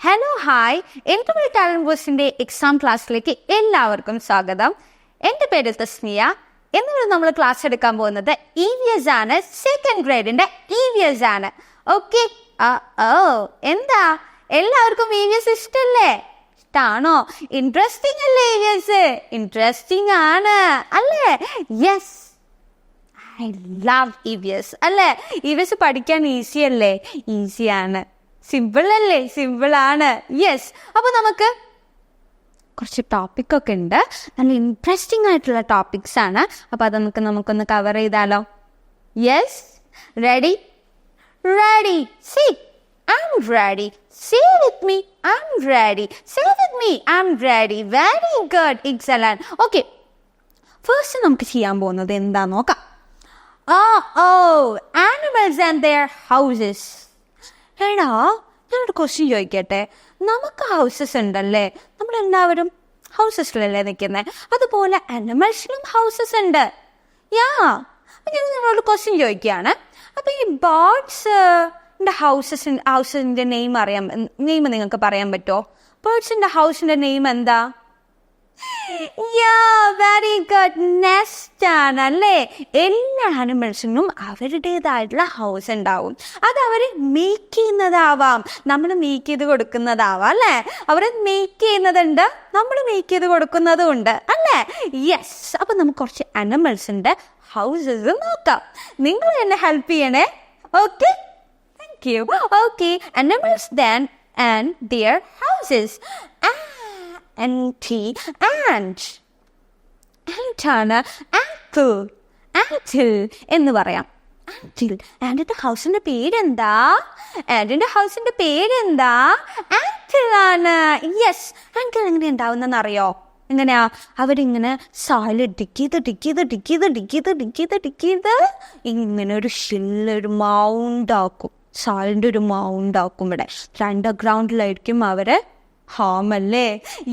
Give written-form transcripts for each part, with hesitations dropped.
Hello hi, എൻട്രബിൾ talent ബൂസ്റ്റിന്റെ exam ക്ലാസ്സിലേക്ക് എല്ലാവർക്കും സ്വാഗതം. എൻ്റെ പേര് തസ്മിയ. എന്നിവിടെ നമ്മൾ ക്ലാസ് എടുക്കാൻ പോകുന്നത് EVS ആണ്. സെക്കൻഡ് ഗ്രേഡിന്റെ EVS ആണ്. ഓക്കെ, എന്താ എല്ലാവർക്കും EVS ഇഷ്ടല്ലേ? ഇഷ്ടാണോ? ഇൻട്രസ്റ്റിംഗ് അല്ലേ EVS? ഇൻട്രസ്റ്റിംഗ് ആണ് അല്ലേ? യെസ്, ഐ ലവ് EVS അല്ലേ? EVS പഠിക്കാൻ ഈസി അല്ലേ? ഈസിയാണ്. സിമ്പിൾ അല്ലേ? സിമ്പിൾ ആണ്. യെസ്, അപ്പോൾ നമുക്ക് കുറച്ച് ടോപ്പിക്കൊക്കെ ഉണ്ട്. നല്ല ഇൻട്രസ്റ്റിംഗ് ആയിട്ടുള്ള ടോപ്പിക്സ് ആണ്. അപ്പോൾ അത് നമുക്കൊന്ന് കവർ ചെയ്താലോ? Yes, ready? Ready. C, I'm ready. Say with me, I'm ready. Say with me, I'm ready. Very good. Excellent. Okay. First നമുക്ക് ചെയ്യാൻ പോകുന്നത് എന്താ നോക്കാം. Animals and their houses. എടാ, ഞാനൊരു ക്വസ്റ്റ്യൻ ചോദിക്കട്ടെ. നമുക്ക് ഹൗസസ് ഉണ്ടല്ലേ? നമ്മളെല്ലാവരും ഹൗസസിലല്ലേ നിൽക്കുന്നത്? അതുപോലെ അനിമൽസിനും ഹൗസസ് ഉണ്ട്. അപ്പം ഞാൻ നിങ്ങളോട് ക്വസ്റ്റ്യൻ ചോദിക്കുകയാണ്. അപ്പം ഈ ബേർഡ്സിൻ്റെ ഹൗസിൻ്റെ നെയിം നിങ്ങൾക്ക് പറയാൻ പറ്റുമോ? ബേർഡ്സിൻ്റെ ഹൗസിൻ്റെ നെയിം എന്താ? വെരി ഗുഡ്, നെസ്റ്റ് ആണ് അല്ലേ? എല്ലാ ആനിമൽസിനും അവരുടേതായിട്ടുള്ള ഹൗസ് ഉണ്ടാവും. അത് അവർ മേക്ക് ചെയ്യുന്നതാവാം, നമ്മൾ മേക്ക് ചെയ്ത് കൊടുക്കുന്നതാവാം അല്ലേ? അവർ മേക്ക് ചെയ്യുന്നതുണ്ട്, നമ്മൾ മേക്ക് ചെയ്ത് കൊടുക്കുന്നതും ഉണ്ട് അല്ലേ? യെസ്, അപ്പം നമുക്ക് കുറച്ച് ആനിമൽസിൻ്റെ ഹൗസസ് നോക്കാം. നിങ്ങൾ എന്നെ ഹെൽപ്പ് ചെയ്യണേ. Okay, thank you. Okay, animals then and their houses. ആണ് ആൻറ്റിൽ എന്ന് പറയാം. ആൻറ്റിൽ. ആൻറ്റിൻ്റെ ഹൗസിൻ്റെ പേരെന്താ? ആൻറ്റിൻ്റെ ഹൗസിൻ്റെ പേരെന്താ? ആൻറ്റിൽ ആണ്. യെസ്, ആൻറ്റിൽ എങ്ങനെ ഉണ്ടാവുന്നതെന്ന് അറിയോ? എങ്ങനെയാ? അവരിങ്ങനെ സോയിൽ ഡിക്ക് ചെയ്ത് ഇങ്ങനെ ഒരു ഷില്ലൊരു മൗണ്ട് ആക്കും. സോയിലിൻ്റെ ഒരു മൗണ്ട് ആക്കും. ഇവിടെ അണ്ടർഗ്രൗണ്ടിലായിരിക്കും അവരെ ഹോം അല്ലേ?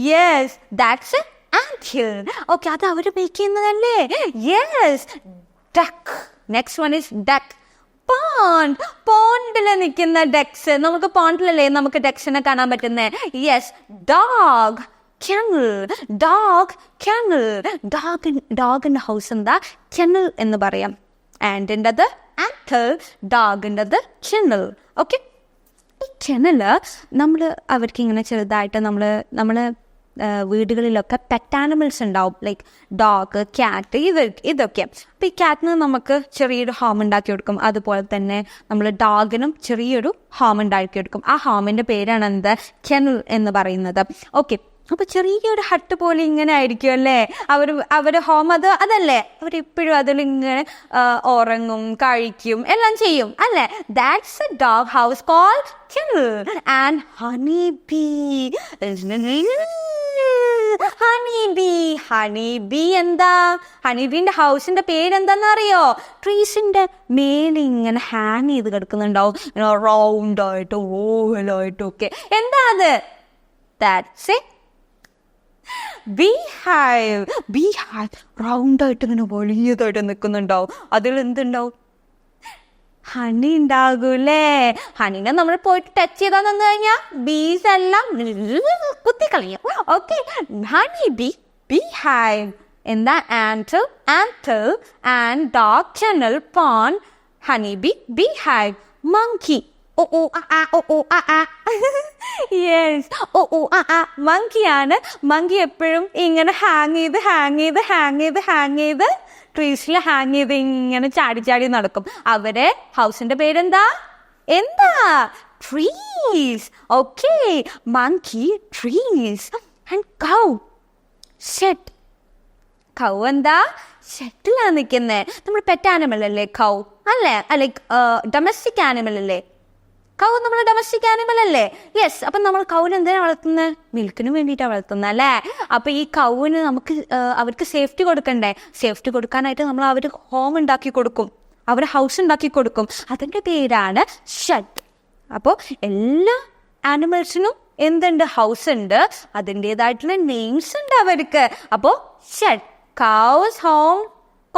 Yes, that's anthill. ഓക്കെ, അത് അവർ മേക്ക് ചെയ്യുന്നതല്ലേ? Yes. Duck. Next one is duck. പോണ്ടിൽ നിൽക്കുന്ന ഡക്സ്. നമുക്ക് പോണ്ടിലല്ലേ നമുക്ക് ഡക്സിനെ കാണാൻ പറ്റുന്നത്? യെസ്. ഡോഗ്. ഡോഗിൻ്റെ ഹൗസ് എന്താ? കെനൽ എന്ന് പറയാം. ആൻറ്റിൻ്റെത് ആൻറ്റിൽ, ഡോഗിൻ്റെത് കെനൽ. ഓക്കെ, ഈ കെനല് അവർക്ക് ഇങ്ങനെ ചെറുതായിട്ട് നമ്മൾ വീടുകളിലൊക്കെ പെറ്റ് ആനിമൽസ് ഉണ്ടാവും, ലൈക്ക് ഡോഗ്, ക്യാറ്റ്, ഇതൊക്കെ. അപ്പോൾ ഈ ക്യാറ്റിന് നമുക്ക് ചെറിയൊരു ഹോം ഉണ്ടാക്കി കൊടുക്കും. അതുപോലെ തന്നെ നമ്മൾ ഡോഗിനും ചെറിയൊരു ഹോം ഉണ്ടാക്കി കൊടുക്കും. ആ ഹോമിൻ്റെ പേരാണ് എന്ത്? കെനൽ എന്ന് പറയുന്നത്. ഓക്കെ, അപ്പോൾ ചെറിയൊരു ഹട്ട് പോലെ ഇങ്ങനെ ആയിരിക്കും അല്ലേ അവരുടെ ഹോം? അതല്ലേ? അവരെപ്പോഴും അതിലിങ്ങനെ ഉറങ്ങും, കഴിക്കും, എല്ലാം ചെയ്യും അല്ലേ? That's a dog house called kennel. And honey bee എന്താ? ഹണിബീൻ്റെ ഹൗസിൻ്റെ പേരെന്താന്ന് അറിയോ? ട്രീസിൻ്റെ മേലെ ഇങ്ങനെ ഹാങ് ചെയ്ത് കിടക്കുന്നുണ്ടാവും, റൗണ്ടായിട്ടും ഓവലായിട്ടും ഒക്കെ. എന്താ അത്? That's A ബീഹൈവ്. റൗണ്ടായിട്ട് ഇങ്ങനെ വലിയതായിട്ട് നിൽക്കുന്നുണ്ടാവും. അതിൽ എന്തുണ്ടാവും? ഹണി ഉണ്ടാകൂലേ? ഹണീനെ നമ്മൾ പോയിട്ട് ടച്ച് ചെയ്താൽ നിന്ന് കഴിഞ്ഞാൽ ബീസ് എല്ലാം കുത്തിക്കളയും. Okay, honey beehive. എന്താ? Anthill and dog, kennel, pond, honey beehive. Monkey. Yes, മങ്കിയാണ്. മങ്കി എപ്പോഴും ഇങ്ങനെ ഹാങ് ചെയ്ത് ട്രീസിൽ ഹാങ് ചെയ്ത് ഇങ്ങനെ ചാടി നടക്കും. അവരെ ഹൗസിന്റെ പേരെന്താ? Trees. Okay, monkey, trees. And cow, shed. Cow എന്താ? ഷെഡിലാണ് നിൽക്കുന്നത്. നമ്മൾ പെറ്റ് ആനിമൽ അല്ലേ കൗ? അല്ലേ? ലൈക്ക് ഡൊമസ്റ്റിക് ആനിമൽ അല്ലേ കൗ? നമ്മൾ ഡൊമസ്റ്റിക് ആനിമൽ അല്ലേ? യെസ്. അപ്പം നമ്മൾ കൗവിന് എന്തിനാണ് വളർത്തുന്നത്? മിൽക്കിന് വേണ്ടിയിട്ടാണ് വളർത്തുന്നത് അല്ലേ? അപ്പം ഈ കൗവിന് അവർക്ക് സേഫ്റ്റി കൊടുക്കണ്ടേ? സേഫ്റ്റി കൊടുക്കാനായിട്ട് നമ്മൾ അവർ ഹോം ഉണ്ടാക്കി കൊടുക്കും, അവർ ഹൗസ് ഉണ്ടാക്കി കൊടുക്കും. അതിൻ്റെ പേരാണ് ഷെഡ്. അപ്പോൾ എല്ലാ ആനിമൽസിനും എന്തുണ്ട്? ഹൗസ് ഉണ്ട്, അതിൻ്റെതായിട്ടുള്ള നെയിംസ് ഉണ്ട് അവർക്ക്. അപ്പോൾ shed. Cow's home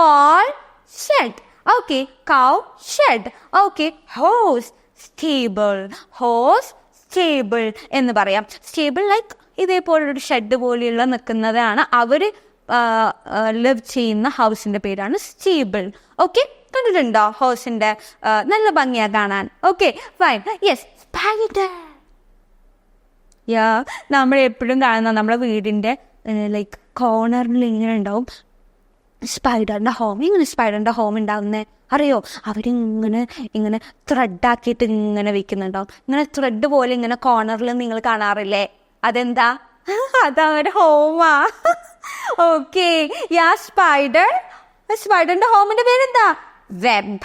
called shed. Okay, cow shed. Okay, horse stable. Horse stable എന്ന് പറയാം. സ്റ്റേബിൾ ലൈക്ക് ഇതേപോലൊരു ഷെഡ് പോലെയുള്ള നിൽക്കുന്നതാണ് അവർ ലിവ് ചെയ്യുന്ന ഹൗസിന്റെ പേരാണ് സ്റ്റേബിൾ. ഓക്കെ, കണ്ടിട്ടുണ്ടോ ഹൗസിന്റെ? നല്ല ഭംഗിയാ കാണാൻ. Okay fine. Yes, spider. Yeah, നമ്മൾ എപ്പോഴും കാണുന്ന നമ്മുടെ വീടിന്റെ ലൈക്ക് കോർണറിൽ ഇങ്ങനെ ഉണ്ടാവും സ്പൈഡറിന്റെ ഹോം. ഇങ്ങനെ സ്പൈഡറിന്റെ ഹോം ഉണ്ടാവുന്നേ അറിയോ? അവരിങ്ങനെ ഇങ്ങനെ ത്രെഡാക്കിയിട്ട് ഇങ്ങനെ വെക്കുന്നുണ്ടാവും. ഇങ്ങനെ ത്രെഡ് പോലെ ഇങ്ങനെ കോർണറിൽ നിങ്ങൾ കാണാറില്ലേ? അതെന്താ? അതവരുടെ ഹോമാ. ഓക്കെ, യാ, സ്പൈഡർ. സ്പൈഡറിന്റെ ഹോമിന്റെ പേരെന്താ? Web.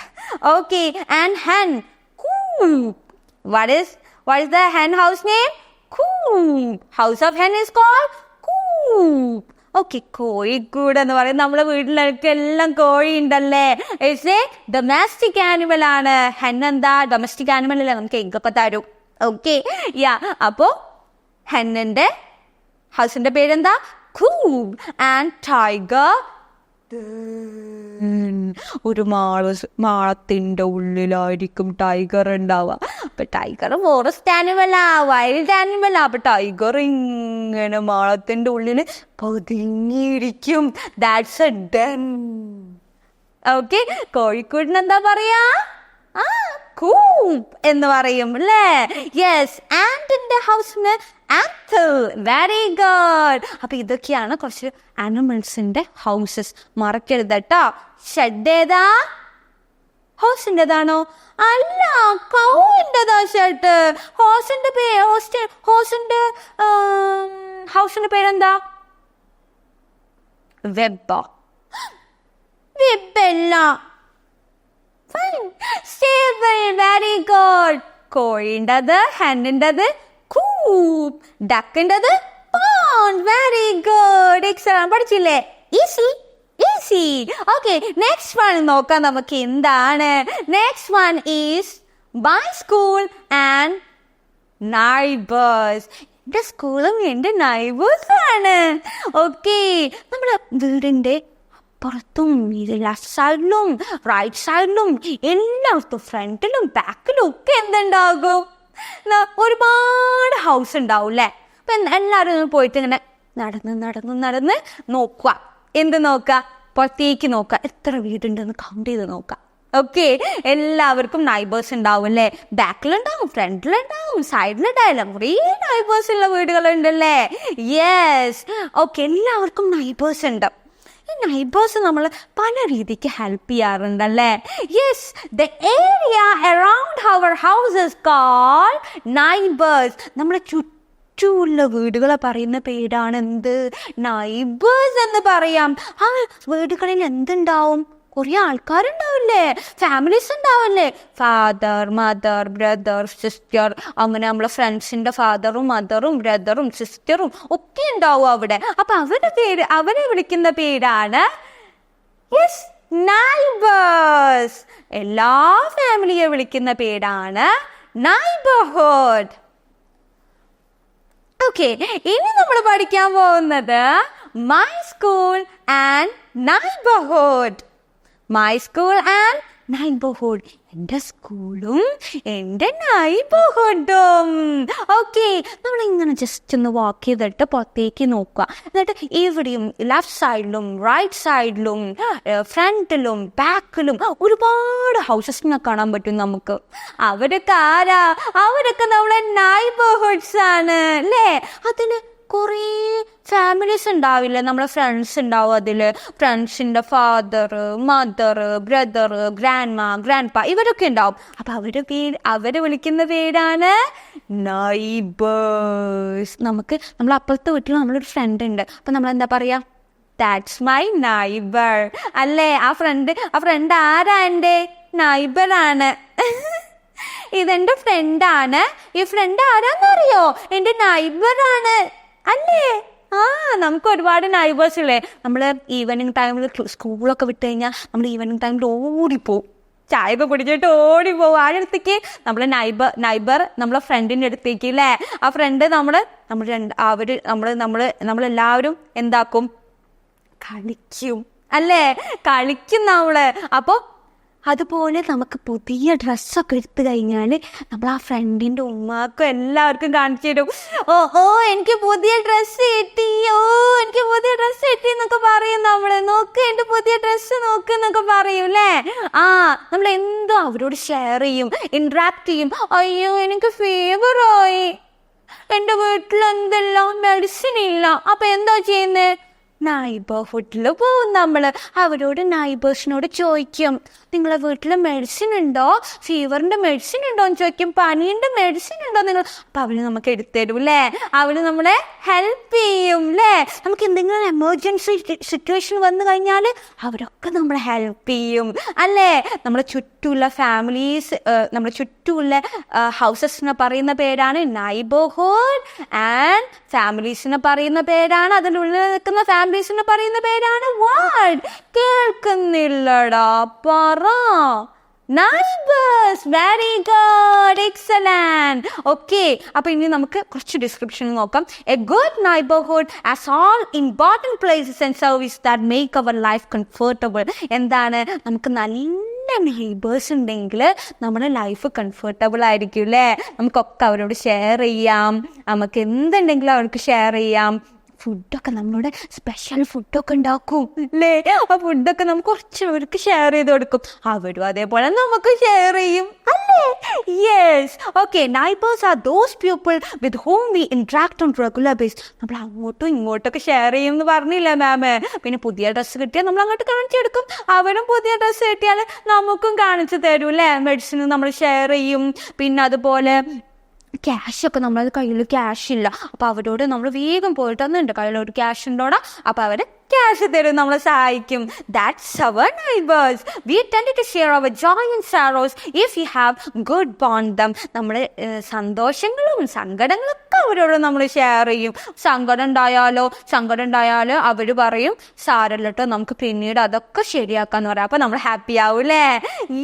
Okay, and hen, coop. What is the hen house name? Coop. House of hen is called coop. Okay, കോഴിക്കൂട് എന്ന് പറയും. നമ്മുടെ വീട്ടിലൊക്കെ എല്ലാം കോഴി ഉണ്ടല്ലേ. ഇറ്റ്സ് എ ഡൊമസ്റ്റിക് ആനിമൽ ആണ്. ഹെൻ എന്താ? ഡൊമസ്റ്റിക് ആനിമൽ അല്ലേ, നമുക്ക് എഗ്ഗൊക്കെ തരും. ഓക്കെ, യാ, അപ്പോ ഹെന്നിന്റെ ഹൗസിന്റെ പേരെന്താ? കൂപ്പ്. ആൻഡ് ടൈഗർ, ഒരു മാളത്തിന്റെ ഉള്ളിലായിരിക്കും ടൈഗർ ഉണ്ടാവുക. അപ്പൊ ടൈഗർ ഫോറസ്റ്റ് ആനിമലാ, വൈൽഡ് ആനിമലാ. അപ്പൊ ടൈഗർ ഇങ്ങനെ മാളത്തിന്റെ ഉള്ളിൽ പതുങ്ങിയിരിക്കും. That's a den. ഓക്കെ, കോഴിക്കോടിന് എന്താ പറയാ? കൂപ്പ് എന്ന് പറയും അല്ലേ? യെസ്, ആൻഡിന്റെ ഹൗസിന് ആപ്പിൾ. Very good. അപ്പൊ ഇതൊക്കെയാണ് കുറച്ച് ആനിമൽസിന്റെ ഹൗസസ്. മറക്കരുത് കേട്ടോ. ഷെഡ് ഏതാ? ഹോസിൻ്റെതാണോ? അല്ല, കൗവിൻ്റെതാ ഷെഡ്. ഹോസിന്റെ ഹൗസിന്റെ പേരെന്താ? വെബ്. വെബല്ല. സ്റ്റേബിൾ. Very good. കോഴിൻ്റെത്, ഹെന്നിൻ്റെത് കൂപ്പ്, ഡക്കിൻ്റെത് പോണ്ട്. Very good. എക്സലന്റ്. പഠിച്ചില്ലേ? ഈസി. ഓക്കെ, നെക്സ്റ്റ് വൺ നോക്കാം നമുക്ക് എന്താണ്. Next one is my school and neighbours. എന്റെ സ്കൂളും എന്റെ നൈബേഴ്സും ആണ്. ഓക്കെ, നമ്മളെ വീടിന്റെ പുറത്തും ലെഫ്റ്റ് സൈഡിലും റൈറ്റ് സൈഡിലും എല്ലായിടത്തും ഫ്രണ്ടിലും ബാക്കിലും ഒക്കെ എന്തുണ്ടാകും? ഒരുപാട് ഹൗസ് ഉണ്ടാവും അല്ലേ? അപ്പൊ എല്ലാവരും പോയിട്ട് ഇങ്ങനെ നടന്ന് നോക്കുക. എന്ത് നോക്കുക? പുറത്തേക്ക് നോക്കുക. എത്ര വീടുണ്ടെന്ന് കൗണ്ട് ചെയ്ത് നോക്കുക. ഓക്കെ, എല്ലാവർക്കും നൈബേഴ്സ് ഉണ്ടാവും അല്ലേ? ബാക്കിലുണ്ടാവും, ഫ്രണ്ടിലുണ്ടാവും, സൈഡിലുണ്ടാവില്ല. കുറേ നൈബേഴ്സ് ഉള്ള വീടുകളുണ്ടല്ലേ? യെസ്. ഓക്കെ, എല്ലാവർക്കും നൈബേഴ്സ് ഉണ്ട്. ഈ നൈബേഴ്സ് നമ്മൾ പല രീതിക്ക് ഹെൽപ്പ് ചെയ്യാറുണ്ടല്ലേ? Yes, the area around our house is called neighbours. നമ്മളെ ചുറ്റുമുള്ള വീടുകളെ പറയുന്ന പേരാണ് എന്ത്? നൈബേഴ്സ് എന്ന് പറയാം. ആ വീടുകളിൽ എന്തുണ്ടാവും? കുറേ ആൾക്കാരുണ്ടാവില്ലേ? ഫാമിലീസ് ഉണ്ടാവില്ലേ? ഫാദർ, മദർ, ബ്രദർ, സിസ്റ്റർ, അങ്ങനെ നമ്മളെ ഫ്രണ്ട്സിന്റെ ഫാദറും മദറും ബ്രദറും സിസ്റ്ററും ഒക്കെ ഉണ്ടാവും അവിടെ. അപ്പൊ അവരെ വിളിക്കുന്ന പേരാണ് യെസ്, നൈബേഴ്സ്. എല്ലാ ഫാമിലിയെ വിളിക്കുന്ന പേരാണ് നൈബർഹുഡ്. ഓക്കെ, ഇനി നമ്മൾ പഠിക്കാൻ പോകുന്നത് my school and neighbourhood. My school and neighbourhood. എൻ്റെ സ്കൂളും എൻ്റെ നൈബർഹുഡും. ഓക്കെ, നമ്മളിങ്ങനെ ജസ്റ്റ് ഒന്ന് വാക്ക് ചെയ്തിട്ട് പുറത്തേക്ക് നോക്കുക. എന്നിട്ട് ഇവിടെയും ലെഫ്റ്റ് സൈഡിലും റൈറ്റ് സൈഡിലും ഫ്രണ്ടിലും ബാക്കിലും ഒരുപാട് ഹൗസസ് കാണാൻ പറ്റും നമുക്ക്. അവരൊക്കെ ആരാ? അവരൊക്കെ നമ്മളെ നൈബർഹുഡ്സ് ആണ് അല്ലേ? അതിന് കുറേ ഫാമിലീസ് ഉണ്ടാവില്ലേ? നമ്മളെ ഫ്രണ്ട്സ് ഉണ്ടാവും. അതില് ഫ്രണ്ട്സിന്റെ father, mother, brother, grandma, grandpa ഇവരൊക്കെ ഉണ്ടാവും. അപ്പൊ അവരെ വിളിക്കുന്ന പേരാണ് നൈബേഴ്സ്. നമ്മൾ അപ്പുറത്തെ വീട്ടിൽ നമ്മളൊരു ഫ്രണ്ട് ഉണ്ട്. അപ്പൊ നമ്മൾ എന്താ പറയാ? ദാറ്റ്സ് മൈ നൈബർ അല്ലേ? ആ ഫ്രണ്ട് ആരാ? എൻ്റെ നൈബറാണ്. ഇതെന്റെ ഫ്രണ്ടാണ്. ഈ ഫ്രണ്ട് ആരാന്നറിയോ? എൻ്റെ നൈബറാണ് അല്ലേ? നമുക്ക് ഒരുപാട് നൈബേഴ്സ് ഇല്ലേ? നമ്മൾ ഈവനിങ് ടൈമിൽ സ്കൂളൊക്കെ വിട്ട് കഴിഞ്ഞാൽ നമ്മൾ ഈവനിങ് ടൈമിൽ ഓടിപ്പോവും. ചായ ഒക്കെ കുടിച്ചിട്ട് ഓടിപ്പോവും. ആരുടെ നമ്മളെ നൈബർ നമ്മളെ ഫ്രണ്ടിൻ്റെ അടുത്തേക്ക് അല്ലേ? ആ ഫ്രണ്ട് നമ്മളെല്ലാവരും എന്താക്കും? കളിക്കും അല്ലേ? കളിക്കും നമ്മള്. അപ്പോൾ അതുപോലെ നമുക്ക് പുതിയ ഡ്രസ്സൊക്കെ എടുത്തു കഴിഞ്ഞാൽ നമ്മൾ ആ ഫ്രണ്ടിൻ്റെ ഉമ്മാക്കും എല്ലാവർക്കും കാണിച്ചു തരും. ഓ എനിക്ക് പുതിയ ഡ്രസ്സ് കിട്ടി, എനിക്ക് പുതിയ ഡ്രസ്സ് കിട്ടി എന്നൊക്കെ പറയും. നമ്മൾ നോക്ക് എൻ്റെ പുതിയ ഡ്രസ്സ് നോക്ക് എന്നൊക്കെ പറയും അല്ലേ. നമ്മൾ എന്തോ അവരോട് ഷെയർ ചെയ്യും, ഇന്ററാക്ട് ചെയ്യും. അയ്യോ എനിക്ക് ഫീവറായി, എൻ്റെ വീട്ടിൽ എന്തെല്ലാം മെഡിസിൻ ഇല്ല. അപ്പം എന്താ ചെയ്യുന്നത്? നൈബർഹുഡിൽ പോവും നമ്മൾ. അവരോട് നൈബേഴ്സിനോട് ചോദിക്കും, നിങ്ങളെ വീട്ടിൽ മെഡിസിൻ ഉണ്ടോ, ഫീവറിൻ്റെ മെഡിസിൻ ഉണ്ടോ എന്ന് ചോദിക്കും, പനീൻ്റെ മെഡിസിൻ ഉണ്ടോ നിങ്ങൾ. അപ്പം അവർ നമുക്ക് എടുത്തുതരും അല്ലേ, അവർ നമ്മളെ ഹെൽപ്പ് ചെയ്യും അല്ലേ. നമുക്ക് എന്തെങ്കിലും എമർജൻസി സിറ്റുവേഷൻ വന്നു കഴിഞ്ഞാൽ അവരൊക്കെ നമ്മളെ ഹെൽപ്പ് ചെയ്യും അല്ലേ. നമ്മളെ ചുറ്റുമുള്ള ഫാമിലീസ്, നമ്മുടെ ചുറ്റുമുള്ള ഹൗസസിനെ പറയുന്ന പേരാണ് നൈബർഹുഡ്. ആൻഡ് ഫാമിലീസിനെ പറയുന്ന പേരാണ്, അതിനുള്ളിൽ നിൽക്കുന്ന ഫാമിലീസിനെ പറയുന്ന പേരാണ് വാട്ട്? കേൾക്കുന്നില്ലടാ, പറ. Neighbours. Very good, excellent. Okay, അപ്പൊ ഇനി നമുക്ക് കുറച്ച് ഡിസ്ക്രിപ്ഷൻ നോക്കാം. A good neighbourhood has all important places and service that make our life comfortable. എന്താണ്? നമുക്ക് നല്ല നെയ്ബേഴ്സ് ഉണ്ടെങ്കിൽ നമ്മുടെ ലൈഫ് കംഫർട്ടബിൾ ആയിരിക്കും അല്ലേ. നമുക്കൊക്കെ അവരോട് ഷെയർ ചെയ്യാം, നമുക്ക് എന്തുണ്ടെങ്കിലും അവർക്ക് ഷെയർ ചെയ്യാം. ഫുഡൊക്കെ നമ്മളോട് സ്പെഷ്യൽ ഫുഡൊക്കെ ഉണ്ടാക്കും അല്ലേ. ആ ഫുഡൊക്കെ നമുക്ക് കുറച്ച് അവർക്ക് ഷെയർ ചെയ്ത് കൊടുക്കും, അവരും അതേപോലെ നമുക്ക് ഷെയർ ചെയ്യും അല്ലേ. Yes. Okay, neighbours are those people with whom we interact on regular base. നമ്മൾ അങ്ങോട്ടും ഇങ്ങോട്ടൊക്കെ ഷെയർ ചെയ്യും എന്ന് പറഞ്ഞില്ല മാം. പിന്നെ പുതിയ ഡ്രസ്സ് കിട്ടിയാൽ നമ്മൾ അങ്ങോട്ട് കാണിച്ചു കൊടുക്കും, അവരും പുതിയ ഡ്രസ്സ് കിട്ടിയാൽ നമുക്കും കാണിച്ചു തരും അല്ലേ. മെഡിസിൻ നമ്മൾ ഷെയർ ചെയ്യും. പിന്നെ അതുപോലെ ക്യാഷൊക്കെ നമ്മളത് കയ്യിൽ ക്യാഷ് ഇല്ല, അപ്പോൾ അവരോട് നമ്മൾ വേഗം പോയിട്ട് എൻ്റെ കയ്യിലൊരു ക്യാഷ് ഉണ്ടോടാ, അപ്പോൾ അവർ ക്യാഷ് തരും, നമ്മളെ സഹായിക്കും. That's our neighbours. We tend to share our joy and sorrows if you have good bond them. നമ്മുടെ സന്തോഷങ്ങളും സങ്കടങ്ങളൊക്കെ അവരോട് നമ്മൾ ഷെയർ ചെയ്യും. സങ്കടം ഉണ്ടായാൽ അവർ പറയും സാരല്ലോ, നമുക്ക് പിന്നീട് അതൊക്കെ ശരിയാക്കാന്ന് പറയാം. അപ്പോൾ നമ്മൾ ഹാപ്പി ആവും അല്ലേ.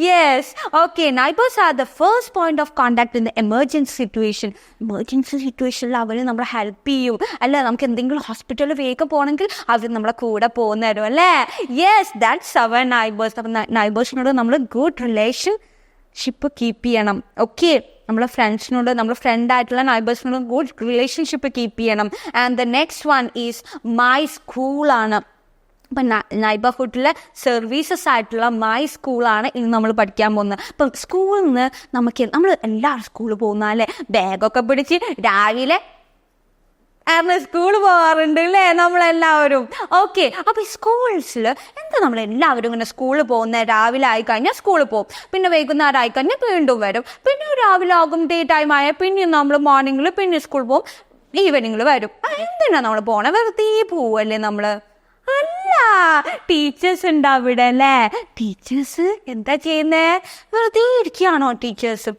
Yes. Okay, neighbours are the first point of contact in the emergency സിറ്റുവേഷനിൽ അവർ നമ്മളെ ഹെൽപ്പ് ചെയ്യും അല്ലേ. നമുക്ക് എന്തെങ്കിലും ഹോസ്പിറ്റലിൽ വേഗം പോകണമെങ്കിൽ അവർ നമ്മളെ കൂടെ പോകുന്നവരും അല്ലേ. Yes, that's our neighbours. അപ്പം നൈബേഴ്സിനോട് നമ്മൾ ഗുഡ് റിലേഷൻഷിപ്പ് കീപ്പ് ചെയ്യണം. ഓക്കെ, നമ്മളെ ഫ്രണ്ട്സിനോട്, നമ്മുടെ ഫ്രണ്ടായിട്ടുള്ള നൈബേഴ്സിനോട് ഗുഡ് റിലേഷൻഷിപ്പ് കീപ്പ് ചെയ്യണം. And the next one is my സ്കൂളാണ്. അപ്പം നൈബർഹുഡിലെ സർവീസസ് ആയിട്ടുള്ള മൈ സ്കൂളാണ് ഇന്ന് നമ്മൾ പഠിക്കാൻ പോകുന്നത്. അപ്പം സ്കൂളിൽ നിന്ന് നമ്മൾ എല്ലാവരും സ്കൂളിൽ പോകുന്നതല്ലേ, ബാഗൊക്കെ പിടിച്ച് രാവിലെ സ്കൂൾ പോകാറുണ്ട് അല്ലേ നമ്മളെല്ലാവരും. ഓക്കെ, അപ്പോൾ ഈ സ്കൂൾസിൽ എന്താ നമ്മളെല്ലാവരും ഇങ്ങനെ സ്കൂളിൽ പോകുന്നത്? രാവിലെ ആയിക്കഴിഞ്ഞാൽ സ്കൂളിൽ പോകും, പിന്നെ വൈകുന്നേരം ആയിക്കഴിഞ്ഞാൽ വീണ്ടും വരും, പിന്നെ രാവിലെ ആകും ഡേ ടൈം ആയാൽ പിന്നെ നമ്മൾ മോർണിംഗിൽ പിന്നെ സ്കൂളിൽ പോകും, ഈവനിങ്ങിൽ വരും. എന്തിനാ നമ്മൾ പോണേ? വെറുതെ പോവല്ലേ നമ്മൾ? അല്ല, ടീച്ചേഴ്സ് ഉണ്ട് അവിടെ അല്ലേ. ടീച്ചേഴ്സ് എന്താ ചെയ്യുന്നേ? വെറുതെ ഇരിക്കുകയാണോ ടീച്ചേഴ്സ്?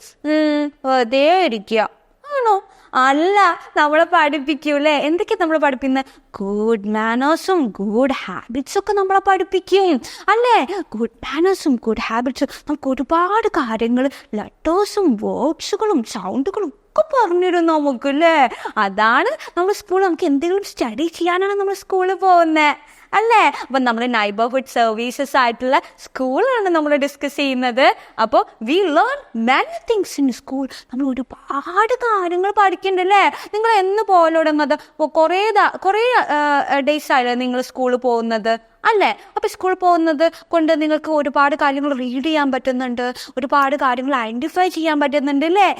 വെറുതെ ഇരിക്കുക ആണോ? അല്ല, നമ്മളെ പഠിപ്പിക്കൂല്ലേ. എന്തൊക്കെയാ നമ്മൾ പഠിപ്പിക്കുന്നത്? ഗുഡ് മാനേഴ്സും ഗുഡ് ഹാബിറ്റ്സും ഒക്കെ നമ്മളെ പഠിപ്പിക്കും അല്ലേ. ഗുഡ് മാനേഴ്സും ഗുഡ് ഹാബിറ്റ്സും നമുക്ക് ഒരുപാട് കാര്യങ്ങൾ, ലെറ്റേഴ്സും വേർഡ്സുകളും സൗണ്ടുകളും ഒക്കെ പറഞ്ഞിരും നമുക്കല്ലേ. അതാണ് നമ്മൾ സ്കൂളിൽ, നമുക്ക് എന്തെങ്കിലും സ്റ്റഡി ചെയ്യാനാണ് നമ്മൾ സ്കൂളിൽ പോകുന്നത് അല്ലേ. അപ്പം നമ്മൾ നൈബർഹുഡ് സർവീസസ് ആയിട്ടുള്ള സ്കൂളാണ് നമ്മൾ ഡിസ്കസ് ചെയ്യുന്നത്. അപ്പോൾ we learn many things in school. നമ്മൾ ഒരുപാട് കാര്യങ്ങൾ പഠിക്കുന്നുണ്ടല്ലേ. നിങ്ങൾ എന്ന് പോലെ തുടങ്ങുന്നത്? കുറേ ഡേയ്സ് ആയില്ലേ നിങ്ങൾ സ്കൂളിൽ പോകുന്നത് അല്ലേ. അപ്പം സ്കൂളിൽ പോകുന്നത് കൊണ്ട് നിങ്ങൾക്ക് ഒരുപാട് കാര്യങ്ങൾ റീഡ് ചെയ്യാൻ പറ്റുന്നുണ്ട്, ഒരുപാട് കാര്യങ്ങൾ ഐഡൻറ്റിഫൈ ചെയ്യാൻ പറ്റുന്നുണ്ട് അല്ലേ.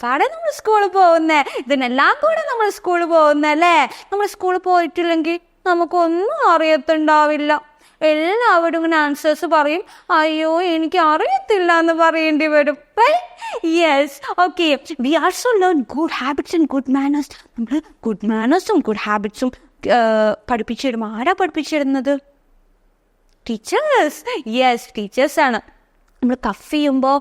പാടെ നമ്മൾ സ്കൂളിൽ പോകുന്നത്, ഇതിനെല്ലാം കൂടെ നമ്മൾ സ്കൂളിൽ പോകുന്നല്ലേ. നമ്മൾ സ്കൂളിൽ പോയിട്ടില്ലെങ്കിൽ നമുക്കൊന്നും അറിയത്തുണ്ടാവില്ല. എല്ലാവരും ഇങ്ങനെ ആൻസേഴ്സ് പറയും, അയ്യോ എനിക്ക് അറിയത്തില്ല എന്ന് പറയേണ്ടി വരും. Yes. Okay, V also learn good habits and good manners. നമ്മൾ ഗുഡ് മാനേഴ്സും ഗുഡ് ഹാബിറ്റ്സും പഠിപ്പിച്ചിടും. ആരാ പഠിപ്പിച്ചിടുന്നത്? ടീച്ചേഴ്സ്. യെസ്, ടീച്ചേഴ്സാണ്. നമ്മൾ കഫ് ചെയ്യുമ്പോൾ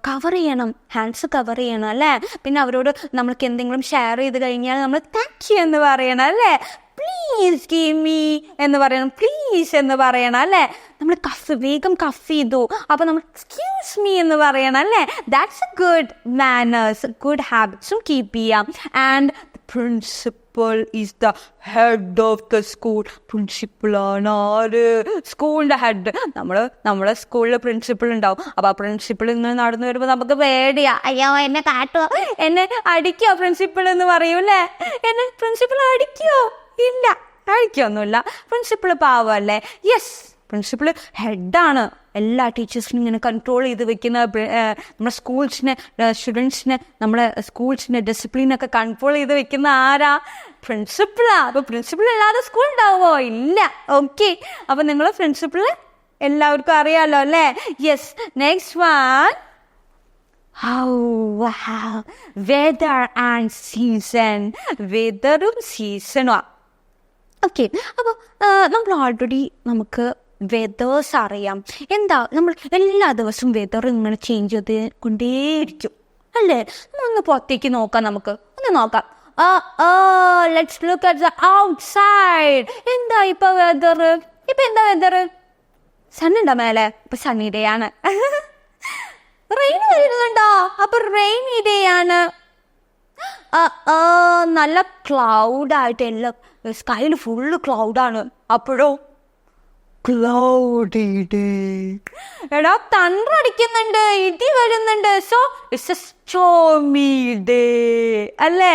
കവർ ചെയ്യണം, ഹാൻഡ്സ് കവർ ചെയ്യണം അല്ലേ. പിന്നെ അവരോട് നമ്മൾക്ക് എന്തെങ്കിലും ഷെയർ ചെയ്ത് കഴിഞ്ഞാൽ നമ്മൾ താങ്ക് യു എന്ന് പറയണം അല്ലേ. പ്ലീസ് ഗീവ് മീ എന്ന് പറയണം, പ്ലീസ് എന്ന് പറയണം അല്ലേ. നമ്മൾ വേഗം കഫ് ചെയ്തു, അപ്പോൾ നമ്മൾ എക്സ്ക്യൂസ് മീ എന്ന് പറയണം അല്ലേ. That's a good manners. Good ഹാബിറ്റ്സും കീപ്പ് ചെയ്യാം. And principal principal is the head of the school. പ്രിൻസിപ്പളാണ് ആര്? സ്കൂളിൻ്റെ ഹെഡ്. നമ്മളെ സ്കൂളിൽ പ്രിൻസിപ്പൾ ഉണ്ടാവും. അപ്പോൾ ആ പ്രിൻസിപ്പൾ ഇങ്ങനെ നടന്നു വരുമ്പോൾ നമുക്ക് പേടിയാ, അയ്യോ എന്നെ കാട്ടോ, എന്നെ അടിക്കോ പ്രിൻസിപ്പൾ എന്ന് പറയൂല്ലേ. എന്നെ പ്രിൻസിപ്പൾ അടിക്കോ? ഇല്ല, അടിക്കൊന്നുമില്ല. പ്രിൻസിപ്പൾ പാവല്ലേ? യെസ്, പ്രിൻസിപ്പൾ ഹെഡാണ്. എല്ലാ ടീച്ചേഴ്സിനും ഇങ്ങനെ കൺട്രോൾ ചെയ്ത് വെക്കുന്ന, നമ്മുടെ സ്റ്റുഡൻസിനെ നമ്മുടെ സ്കൂൾസിനെ ഡിസിപ്ലിനൊക്കെ കൺട്രോൾ ചെയ്ത് വെക്കുന്ന ആരാ? പ്രിൻസിപ്പളാ. അപ്പോൾ പ്രിൻസിപ്പൾ ഇല്ലാതെ സ്കൂൾ ഉണ്ടാവുമോ? ഇല്ല. ഓക്കെ, അപ്പോൾ നിങ്ങൾ പ്രിൻസിപ്പൾ എല്ലാവർക്കും അറിയാമല്ലോ അല്ലേ? Yes. Next one, weather and season. വെദറും സീസണും. ഓക്കെ, അപ്പോൾ നമ്മൾ ഓൾറെഡി നമുക്ക് വെതേഴ്സ് അറിയാം. എന്താ, നമ്മൾ എല്ലാ ദിവസവും വെതർ ഇങ്ങനെ ചേഞ്ച് ചെയ്ത് കൊണ്ടേയിരിക്കും അല്ലേ? ഒന്ന് പുറത്തേക്ക് നോക്കാം, നമുക്ക് ഒന്ന് നോക്കാം. Let's look at the outside. എന്താ ഇപ്പൊ വെതർ? എന്താ വെതർ? സണ്ണുണ്ടോ മേലെ? ഇപ്പൊ സണ്ണി ഡേ ആണ്. റെയിൻ വരുന്നുണ്ടോ? അപ്പൊ റെയിനി ഡേ ആണ്. നല്ല ക്ലൗഡായിട്ട് എല്ലാം, സ്കൈയിൽ ഫുള്ള് ക്ലൗഡാണ്. അപ്പോഴോ ക്ലൗഡി ഡേ. എടാ തണ്ടർ അടിക്കുന്നുണ്ട്, ഇടി വരുന്നുണ്ട്. So it's a stormy day അല്ലേ?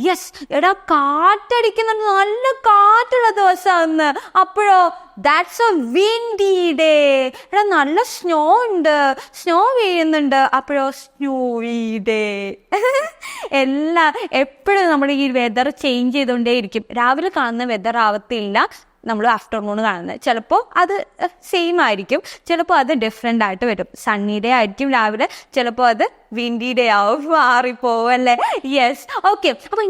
യെസ്. എടാ കാറ്റടിക്കുന്നുണ്ട്, നല്ല കാറ്റുള്ള ദിവസമാണ്. അപ്പോഴോ ദാറ്റ്സ് എ വിൻഡി ഡേ. എടാ നല്ല സ്നോ ഉണ്ട്, സ്നോ വീഴുന്നുണ്ട്. അപ്പോഴോ സ്നോവി ഡേ. എപ്പോഴും നമ്മൾ ഈ വെതർ ചേഞ്ച് ചെയ്തുകൊണ്ടേയിരിക്കും. രാവിലെ കാണുന്ന വെതർ ആവത്തില്ല നമ്മൾ ആഫ്റ്റർനൂൺ കാണുന്നത്. ചിലപ്പോൾ അത് സെയിം ആയിരിക്കും, ചിലപ്പോൾ അത് ഡിഫറെൻ്റ് ആയിട്ട് വരും. സണ്ണി ഡേ ആയിരിക്കും രാവിലെ, ചിലപ്പോൾ അത് വിൻഡി ഡേ ആവും, മാറിപ്പോവും അല്ലേ? യെസ്. ഓക്കെ, അപ്പോൾ ഈ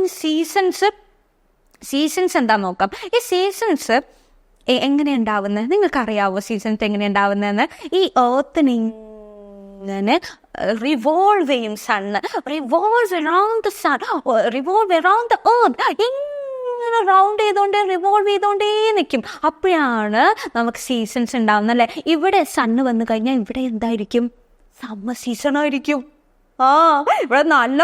സീസൺസ് എന്താ നോക്കാം. ഈ സീസൺസ് എങ്ങനെയാണ് ഉണ്ടാവുന്നത്? നിങ്ങൾക്കറിയാവോ സീസൺസ് എങ്ങനെയാണ് ഉണ്ടാവുന്നതെന്ന്? ഈ എർത്തിന് ഇങ്ങനെ റിവോൾവ് ചെയ്യും. Sun revolve around the sun, revolve around the earth. ഇങ്ങനെ റൗണ്ട് റിവോൾവ് ചെയ്തോണ്ടേ നിൽക്കും. അപ്പോഴാണ് നമുക്ക് സീസൺസ് ഉണ്ടാവുന്നത് അല്ലേ? ഇവിടെ സണ്ണ് വന്നു കഴിഞ്ഞാൽ ഇവിടെ എന്തായിരിക്കും? സമ്മർ സീസൺ ആയിരിക്കും. ഇവിടെ നല്ല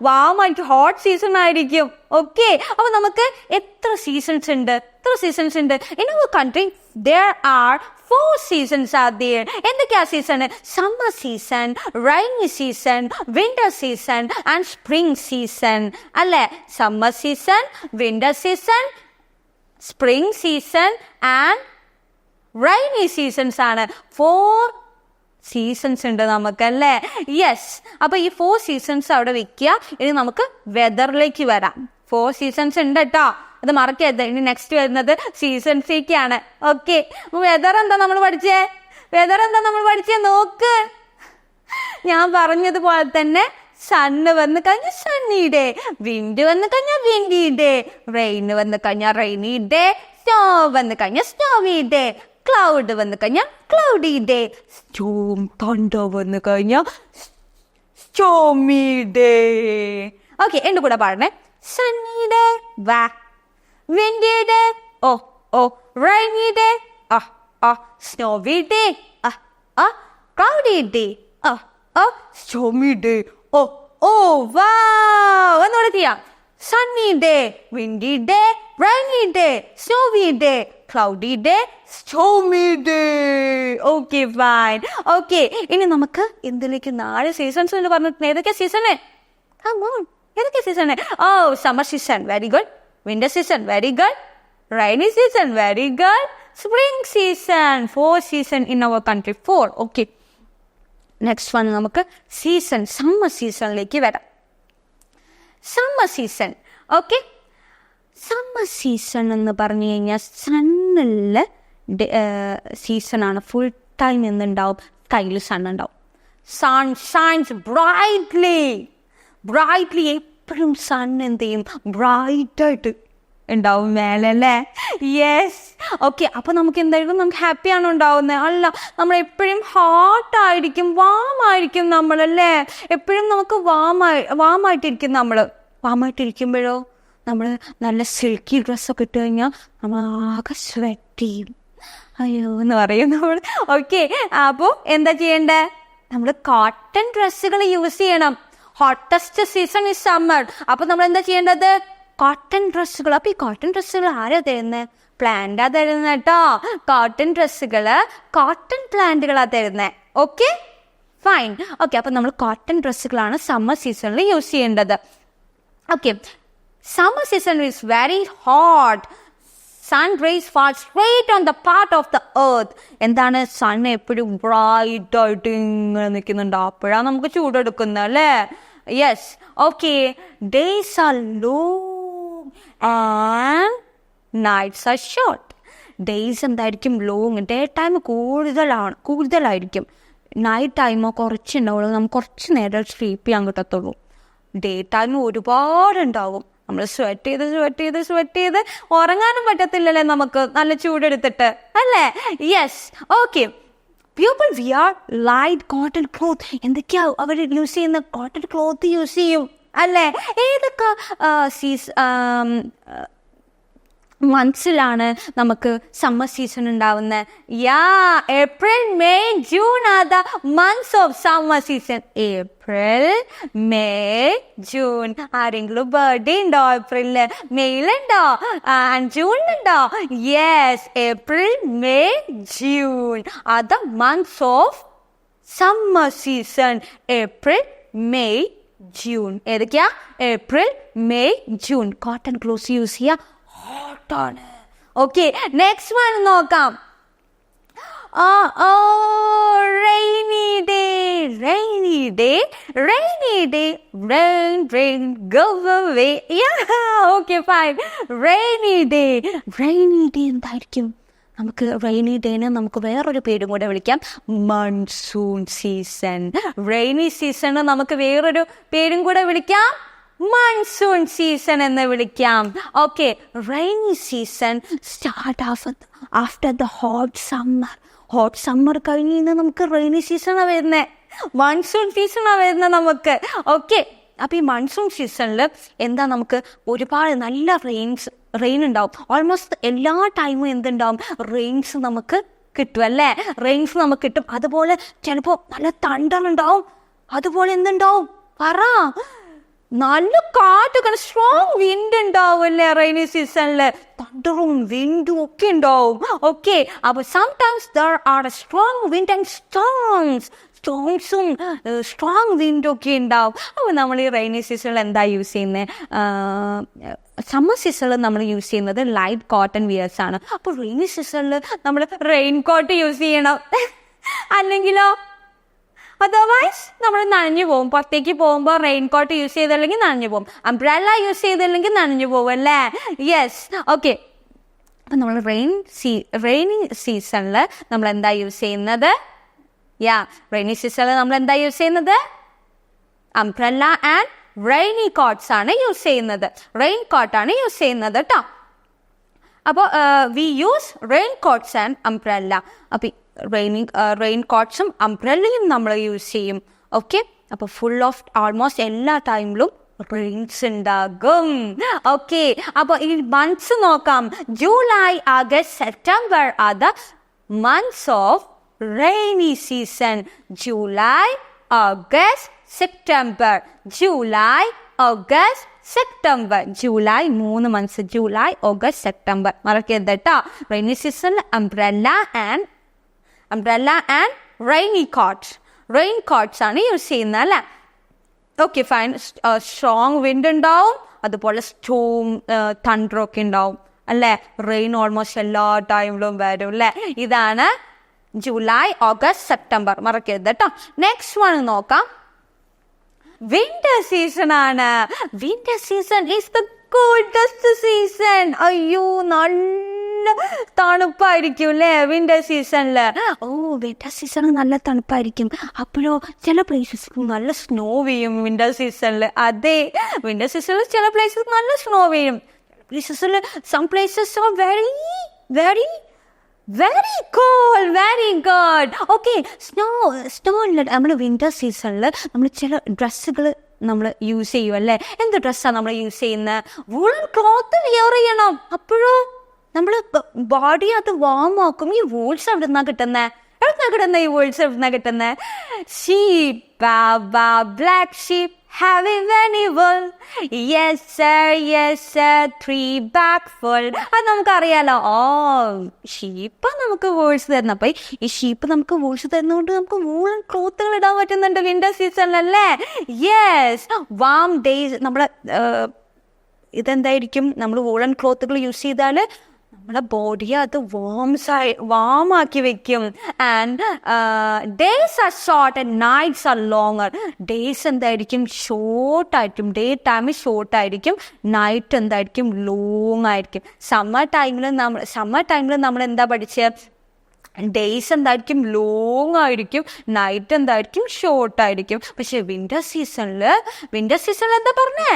വാമായിട്ട് ഹോട്ട് സീസൺ ആയിരിക്കും. ഓക്കെ, അപ്പോൾ നമുക്ക് എത്ര സീസൺസ് ഉണ്ട്? In our country there are 4 seasons are there. എന്തൊക്കെയാ season? Summer season, rainy season, winter season and spring season അല്ലേ? Summer season, winter season, spring season and rainy seasons ആണ്. 4 seasons ഉണ്ട് നമുക്കല്ലേ? Yes. അപ്പോൾ ഈ 4 സീസൺസ് അവിടെ വെക്കുക. ഇനി നമുക്ക് വെതറിലേക്ക് വരാം. 4 സീസൺസ് ഉണ്ട് കേട്ടോ, അത് മറക്കരുത്. ഇനി നെക്സ്റ്റ് വരുന്നത് സീസൺസിലേക്കാണ്. ഓക്കെ, വെതർ എന്താ നമ്മൾ പഠിച്ചേ? നോക്ക്, ഞാൻ പറഞ്ഞതുപോലെ തന്നെ സണ്ണ് വന്ന് കഴിഞ്ഞാൽ സണ്ണി ഡേ, വിൻഡ് വന്ന് കഴിഞ്ഞാൽ വിൻഡി ഡേ, റെയിൻ വന്ന് കഴിഞ്ഞാൽ റെയിനി ഡേ, സ്നോ വന്ന് കഴിഞ്ഞാൽ സ്നോവി ഡേ, ക്ലൗഡ് വന്ന് കഴിഞ്ഞാൽ ക്ലൗഡി ഡേ, സ്റ്റോം തണ്ടർ വന്ന് കഴിഞ്ഞാൽ സ്റ്റോമി ഡേ. ഓക്കെ, എൻ്റെ കൂടെ പാടണേ. സണ്ണി ഡേ വാ, windy day, rainy day, snowy day, cloudy day, stormy day, wow. ഒന്നുകൂടെ ചെയ്യാം. sunny day, windy day, rainy day, snowy day, cloudy day, stormy day. Okay, fine. Okay, ഇനി നമുക്ക് എന്തിലേക്ക് 4 seasons എന്ന് പറഞ്ഞിട്ടുണ്ട്. ഏതൊക്കെ സീസണ്? Come on, ഏതൊക്കെ season? summer season, very good. Winter season, very good. Rainy season, very good. Spring season, 4 season in our country, 4. Okay. Next one നമുക്ക് season, summer സീസണിലേക്ക് വരാം. Summer season. Okay, summer season എന്ന് പറഞ്ഞു കഴിഞ്ഞാൽ സണ്ണിലെ സീസണാണ്. Full time എന്നുണ്ടാവും, സ്കൈയിൽ സൺ ഉണ്ടാവും. Sun shines brightly. എപ്പോഴും സൺ എന്ത് ചെയ്യും? ബ്രൈറ്റായിട്ട് ഉണ്ടാവും മേലെ അല്ലേ? യെസ്. ഓക്കെ, അപ്പോൾ നമുക്ക് എന്തായിരിക്കും? നമുക്ക് ഹാപ്പിയാണ് ഉണ്ടാവുന്നത് അല്ല? നമ്മൾ എപ്പോഴും ഹോട്ടായിരിക്കും, വാമായിരിക്കും നമ്മളല്ലേ? എപ്പോഴും നമുക്ക് വാമായിട്ടിരിക്കും. വാമായിട്ടിരിക്കുമ്പോഴോ നമ്മൾ നല്ല സിൽക്കി ഡ്രസ്സൊക്കെ ഇട്ട് കഴിഞ്ഞാൽ നമ്മൾ ആകെ സ്വെറ്റ് ചെയ്യും, അയ്യോ എന്ന് പറയും നമ്മൾ. ഓക്കെ, അപ്പോൾ എന്താ ചെയ്യേണ്ടത്? നമ്മൾ കോട്ടൺ ഡ്രസ്സുകൾ യൂസ് ചെയ്യണം. Hottest season is summer. അപ്പോൾ നമ്മൾ എന്താ ചെയ്യേണ്ടത്? കോട്ടൺ ഡ്രസ്സുകൾ. അപ്പോൾ ഈ കോട്ടൺ ഡ്രസ്സുകൾ ആരാ തരുന്നത്? പ്ലാന്റാ തരുന്നത് കേട്ടോ. കോട്ടൺ ഡ്രസ്സുകൾ കോട്ടൺ പ്ലാന്റുകളാ തരുന്നത്. Okay, fine. ഓക്കെ, അപ്പം നമ്മൾ കോട്ടൺ ഡ്രസ്സുകളാണ് സമ്മർ സീസണിൽ യൂസ് ചെയ്യേണ്ടത്. Okay, summer season is very hot. Sun rays fall straight on the part of the earth. എന്താണ്? സൺ എപ്പോഴും ബ്രൈറ്റ് ആയിട്ട് ഇങ്ങനെ നിൽക്കുന്നുണ്ട്. അപ്പോഴാണ് നമുക്ക് ചൂടെടുക്കുന്നത് അല്ലേ? Yes. Okay, days are long and nights are short. Days എന്തായിരിക്കും? ലോങ്. ഡേ ടൈം കൂടുതലായിരിക്കും. നൈറ്റ് ടൈമോ കുറച്ചുണ്ടാവുള്ളൂ. നമുക്ക് കുറച്ച് നേരം സ്ലീപ്പ് ചെയ്യാൻ കിട്ടത്തുള്ളൂ. ഡേ ടൈം ഒരുപാടുണ്ടാവും. നമ്മൾ സ്വെറ്റ് ചെയ്ത് ഉറങ്ങാനും പറ്റത്തില്ലല്ലേ നമുക്ക്, നല്ല ചൂടെടുത്തിട്ട് അല്ലേ? Yes. Okay, people wear light cotton cloth. എന്തൊക്കെയാ അവർ യൂസ് ചെയ്യുന്ന? കോട്ടൺ ക്ലോത്ത് യൂസ് ചെയ്യും അല്ലേ? ഏതൊക്കെ മന്ത്സിലാണ് നമുക്ക് സമ്മർ സീസൺ ഉണ്ടാവുന്നത്? April, May, June are the months of summer season. April, May, June. ആരെങ്കിലും ബർത്ത്ഡേ ഉണ്ടോ ഏപ്രിലില്? മെയ്യിലുണ്ടോ? ജൂണിലുണ്ടോ? Yes, April, May, June are the months of summer season. April, May, June. ഏതൊക്കെയാ? April, May, June. Cotton cloth use ചെയ്യുക. ഹോട്ടാണ്. Okay, next one നോക്കാം. rainy day, rain, go away. Okay, fine. rainy day എന്തായിരിക്കും? നമുക്ക് rainy ഡേനെ നമുക്ക് വേറൊരു പേരും കൂടെ വിളിക്കാം, മൺസൂൺ സീസൺ. റെയിനി സീസണ് നമുക്ക് വേറൊരു പേരും കൂടെ വിളിക്കാം, മൺസൂൺ സീസൺ എന്ന് വിളിക്കാം. Okay, rainy season start after the hot summer കഴിഞ്ഞ് നമുക്ക് റെയിനി സീസണാണ് വരുന്നത്, മൺസൂൺ സീസണാണ് വരുന്നത് നമുക്ക്. ഓക്കെ, അപ്പോൾ ഈ മൺസൂൺ സീസണിൽ എന്താ, നമുക്ക് ഒരുപാട് നല്ല റെയിൻ ഉണ്ടാവും. ഓൾമോസ്റ്റ് എല്ലാ ടൈമും എന്തുണ്ടാവും? റെയിൻസ് നമുക്ക് കിട്ടും അല്ലേ? റെയിൻസ് നമുക്ക് കിട്ടും. അതുപോലെ ചിലപ്പോൾ നല്ല തണ്ടർ ഉണ്ടാവും. അതുപോലെ എന്തുണ്ടാവും? പറ. നല്ല കാറ്റൊക്കെ, സ്ട്രോങ് വിൻഡ് ഉണ്ടാവും അല്ലേ റെയിനി സീസണിൽ? തണ്ടറും വിൻഡും ഒക്കെ ഉണ്ടാവും. ഓക്കെ, അപ്പോൾ sometimes there are a strong wind and സ്റ്റോൺസും സ്ട്രോങ് വിൻഡും ഒക്കെ ഉണ്ടാവും. അപ്പോൾ നമ്മൾ ഈ റെയിനി സീസണിൽ എന്താ യൂസ് ചെയ്യുന്നത്? സമ്മർ സീസണിൽ നമ്മൾ യൂസ് ചെയ്യുന്നത് ലൈറ്റ് കോട്ടൺ വിയേഴ്സ് ആണ്. അപ്പോൾ റെയിനി സീസണിൽ നമ്മൾ റെയിൻ കോട്ട് യൂസ് ചെയ്യണം, അല്ലെങ്കിലോ അതർവൈസ് നമ്മൾ നനഞ്ഞു പോകും. പുറത്തേക്ക് പോകുമ്പോൾ റെയിൻ കോട്ട് യൂസ് ചെയ്തില്ലെങ്കിൽ നനഞ്ഞു പോകും, അംബ്രല്ല യൂസ് ചെയ്തില്ലെങ്കിൽ നനഞ്ഞു പോകും അല്ലേ? യെസ്. ഓക്കെ, അപ്പം നമ്മൾ റെയിനി സീസണിൽ നമ്മൾ എന്താ യൂസ് ചെയ്യുന്നത്? റെയിനി സീസണിൽ നമ്മൾ എന്താ യൂസ് ചെയ്യുന്നത്? അംബ്രല്ല ആൻഡ് റെയിനി കോട്ട്സ് ആണ് യൂസ് ചെയ്യുന്നത്. റെയിൻ കോട്ടാണ് യൂസ് ചെയ്യുന്നത് കേട്ടോ. അപ്പോൾ we use rain quotes and umbrella. അപ്പം റെയിൻ കോട്ട്സും അംബ്രല്ലയും നമ്മൾ യൂസ് ചെയ്യും. ഓക്കെ, അപ്പോൾ ഓൾമോസ്റ്റ് എല്ലാ ടൈമിലും റെയിൻസ് ഉണ്ടാകും. ഓക്കെ, അപ്പോൾ ഈ മന്ത്സ് നോക്കാം. July, August, September R the months of rainy season. July, August, September. July, August, September. July 3 months, July, August, September. മറക്കരുത് കേട്ടോ. റെയിനി സീസണിൽ അംബ്രല്ല ആൻഡ് റെയിൻ കോട്ട്സ് ആണ് യൂസ് ചെയ്യുന്നത് അല്ലേ? Okay, fine. സ്ട്രോങ് വിൻഡ് ഉണ്ടാവും, അതുപോലെ തണ്ടറൊക്കെ ഉണ്ടാവും അല്ലേ? റെയിൻ ഓൾമോസ്റ്റ് എല്ലാ ടൈമിലും വരും അല്ലേ? ഇതാണ് ജൂലൈ, ഓഗസ്റ്റ്, സെപ്റ്റംബർ. മറക്കരുത് കേട്ടോ. നെക്സ്റ്റ് വൺ നോക്കാം. വിന്റർ സീസൺ ആണ്. Winter season is the coldest season. അയ്യോ, നല്ല തണുപ്പായിരിക്കും അല്ലേ വിന്റർ സീസണിൽ? വിന്റർ സീസൺ നല്ല തണുപ്പായിരിക്കും. അപ്പോഴോ ചില പ്ലേസസ് നല്ല സ്നോ വീഴും വിന്റർ സീസണിൽ. അതെ, വിന്റർ സീസണിൽ ചില പ്ലേസസ് നല്ല സ്നോ വീഴും. പ്ലേസസിൽ some places are very cold, very good. Okay, snow നമ്മൾ വിന്റർ സീസണിൽ നമ്മൾ ചില ഡ്രസ്സുകൾ നമ്മൾ യൂസ് ചെയ്യും അല്ലേ? എന്ത് ഡ്രസ്സാണ് നമ്മൾ യൂസ് ചെയ്യുന്നത്? വൂളൻ ക്ലോത്ത് വെയർ ചെയ്യണം. അപ്പോഴോ നമ്മൾ ബോഡി അത് വാം ആക്കും. ഈ വൂൾസ് എവിടുന്നാ കിട്ടുന്നത്? ഈ വൂൾസ് എവിടുന്നാ കിട്ടുന്നത്? Sheep, black sheep, having any wool? Yes sir, 3 bag full. അത് നമുക്കറിയാലോ. ഷീപ്പ് നമുക്ക് വൂൾസ് തരുന്നു. അപ്പൊ ഈ ഷീപ്പ് നമുക്ക് വൂൾസ് തരുന്നതുകൊണ്ട് നമുക്ക് വൂളൻ ക്ലോത്തുകൾ ഇടാൻ പറ്റുന്നുണ്ട് വിന്റർ സീസണിലല്ലേ. യെസ്, വാം ഡേയ്സ് നമ്മളെ ഇതെന്തായിരിക്കും, നമ്മൾ വൂളൻ ക്ലോത്തുകൾ യൂസ് ചെയ്താൽ നമ്മുടെ ബോഡിയെ അത് വാമാക്കി വെക്കും. And days are short and nights are longer. Days എന്തായിരിക്കും, ഷോർട്ടായിരിക്കും. ഡേ ടൈം ഷോർട്ടായിരിക്കും, നൈറ്റ് എന്തായിരിക്കും, ലോങ് ആയിരിക്കും. സമ്മർ ടൈമിൽ നമ്മൾ എന്താ പഠിച്ചത്? ഡേയ്സ് എന്തായിരിക്കും, ലോങ് ആയിരിക്കും. നൈറ്റ് എന്തായിരിക്കും, ഷോർട്ടായിരിക്കും. പക്ഷെ വിന്റർ സീസണിൽ എന്താ പറഞ്ഞേ?